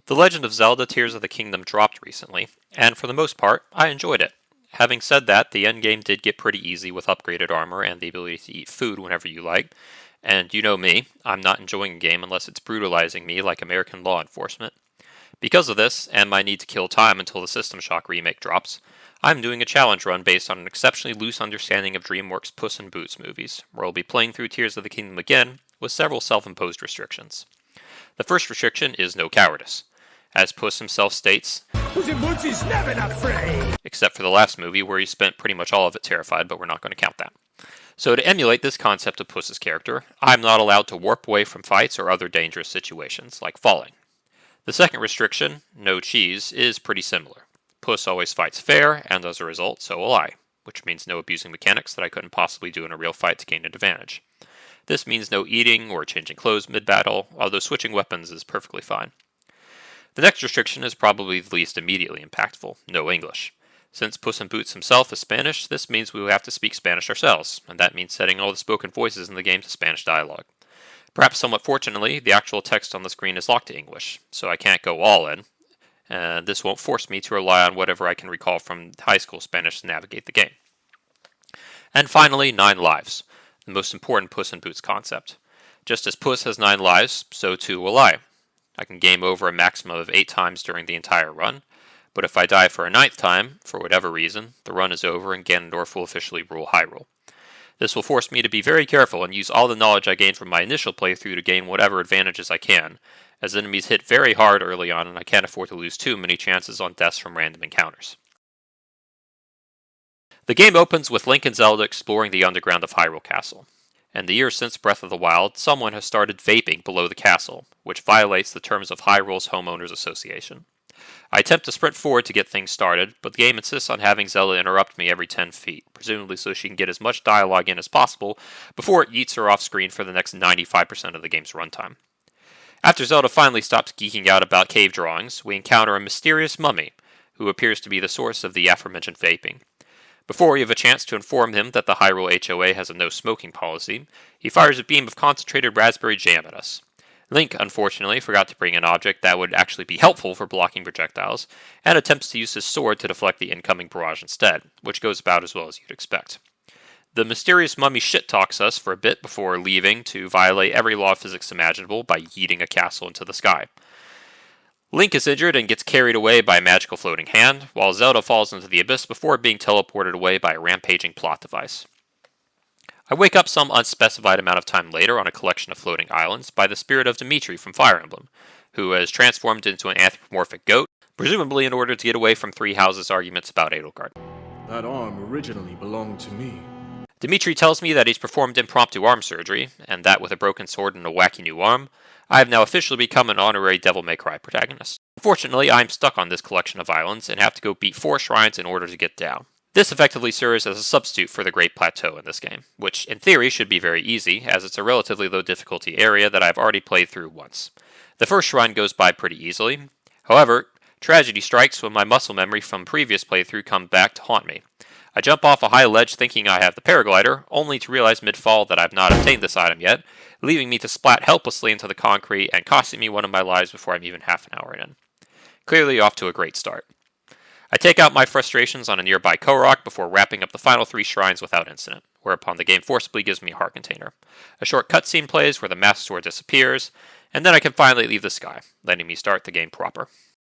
The Legend of Zelda Tears of the Kingdom dropped recently, and for the most part, I enjoyed it. Having said that, the endgame did get pretty easy with upgraded armor and the ability to eat food whenever you like, and you know me, I'm not enjoying a game unless it's brutalizing me like American law enforcement. Because of this, and my need to kill time until the System Shock remake drops, I'm doing a challenge run based on an exceptionally loose understanding of DreamWorks' Puss in Boots movies, where I'll be playing through Tears of the Kingdom again, with several self-imposed restrictions. The first restriction is no cowardice. As Puss himself states, Puss in Boots is never not afraid! Except for the last movie where he spent pretty much all of it terrified, but we're not going to count that. So to emulate this concept of Puss's character, I'm not allowed to warp away from fights or other dangerous situations, like falling. The second restriction, no cheese, is pretty similar. Puss always fights fair, and as a result, so will I, which means no abusing mechanics that I couldn't possibly do in a real fight to gain an advantage. This means no eating or changing clothes mid-battle, although switching weapons is perfectly fine. The next restriction is probably the least immediately impactful, no English. Since Puss in Boots himself is Spanish, this means we will have to speak Spanish ourselves, and that means setting all the spoken voices in the game to Spanish dialogue. Perhaps somewhat fortunately, the actual text on the screen is locked to English, so I can't go all in, and this won't force me to rely on whatever I can recall from high school Spanish to navigate the game. And finally, 9 lives, the most important Puss in Boots concept. Just as Puss has 9 lives, so too will I. I can game over a maximum of 8 times during the entire run, but if I die for a 9th time, for whatever reason, the run is over and Ganondorf will officially rule Hyrule. This will force me to be very careful and use all the knowledge I gained from my initial playthrough to gain whatever advantages I can, as enemies hit very hard early on and I can't afford to lose too many chances on deaths from random encounters. The game opens with Link and Zelda exploring the underground of Hyrule Castle. In the years since Breath of the Wild, someone has started vaping below the castle, which violates the terms of Hyrule's Homeowners Association. I attempt to sprint forward to get things started, but the game insists on having Zelda interrupt me every 10 feet, presumably so she can get as much dialogue in as possible before it yeets her off screen for the next 95% of the game's runtime. After Zelda finally stops geeking out about cave drawings, we encounter a mysterious mummy, who appears to be the source of the aforementioned vaping. Before we have a chance to inform him that the Hyrule HOA has a no-smoking policy, he fires a beam of concentrated raspberry jam at us. Link, unfortunately, forgot to bring an object that would actually be helpful for blocking projectiles, and attempts to use his sword to deflect the incoming barrage instead, which goes about as well as you'd expect. The mysterious mummy shit-talks us for a bit before leaving to violate every law of physics imaginable by yeeting a castle into the sky. Link is injured and gets carried away by a magical floating hand, while Zelda falls into the abyss before being teleported away by a rampaging plot device. I wake up some unspecified amount of time later on a collection of floating islands by the spirit of Dimitri from Fire Emblem, who has transformed into an anthropomorphic goat, presumably in order to get away from Three Houses' arguments about Edelgard. That arm originally belonged to me. Dimitri tells me that he's performed impromptu arm surgery, and that with a broken sword and a wacky new arm, I have now officially become an honorary Devil May Cry protagonist. Unfortunately, I am stuck on this collection of islands and have to go beat 4 shrines in order to get down. This effectively serves as a substitute for the Great Plateau in this game, which in theory should be very easy, as it's a relatively low difficulty area that I've already played through once. The first shrine goes by pretty easily. However, tragedy strikes when my muscle memory from previous playthrough comes back to haunt me. I jump off a high ledge thinking I have the paraglider, only to realize mid-fall that I've not obtained this item yet, leaving me to splat helplessly into the concrete and costing me one of my lives before I'm even half an hour in. Clearly off to a great start. I take out my frustrations on a nearby Korok before wrapping up the final 3 shrines without incident, whereupon the game forcibly gives me a heart container. A short cutscene plays where the Master Sword disappears, and then I can finally leave the sky, letting me start the game proper.